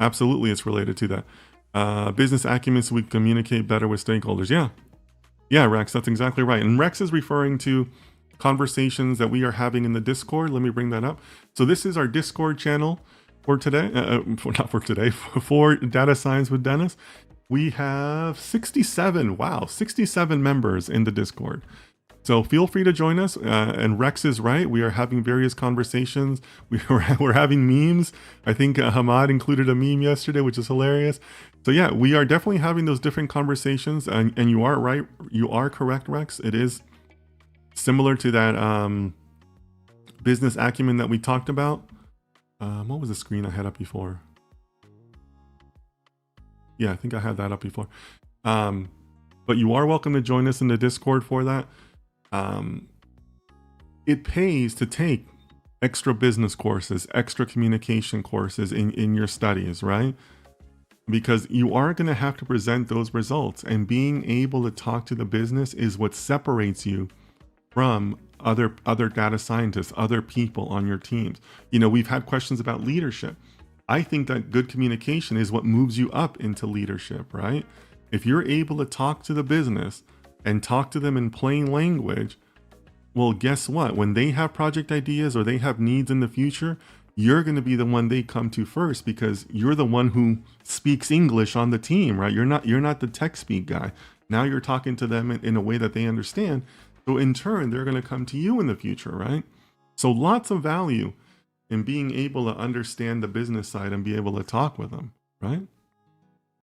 Absolutely, it's related to that. Business acumen so we communicate better with stakeholders. Yeah, Rex, that's exactly right. And Rex is referring to conversations that we are having in the Discord. Let me bring that up. So this is our Discord channel for today, not for today, for Data Science with Dennis. We have 67, wow, 67 members in the Discord. So feel free to join us. And Rex is right. We are having various conversations. We're having memes. I think Hamad included a meme yesterday, which is hilarious. So yeah, we are definitely having those different conversations. And you are right. You are correct, Rex. It is similar to that business acumen that we talked about. What was the screen I had up before? Yeah, I think I had that up before. But you are welcome to join us in the Discord for that. It pays to take extra business courses, extra communication courses in your studies, right? Because you are going to have to present those results, and being able to talk to the business is what separates you from other data scientists, other people on your teams. You know, we've had questions about leadership. I think that good communication is what moves you up into leadership, right? If you're able to talk to the business and talk to them in plain language, well, guess what? When they have project ideas or they have needs in the future, you're going to be the one they come to first, because you're the one who speaks English on the team, right? You're not the tech speak guy. Now you're talking to them in a way that they understand. So in turn, they're going to come to you in the future, right? So lots of value in being able to understand the business side and be able to talk with them, right?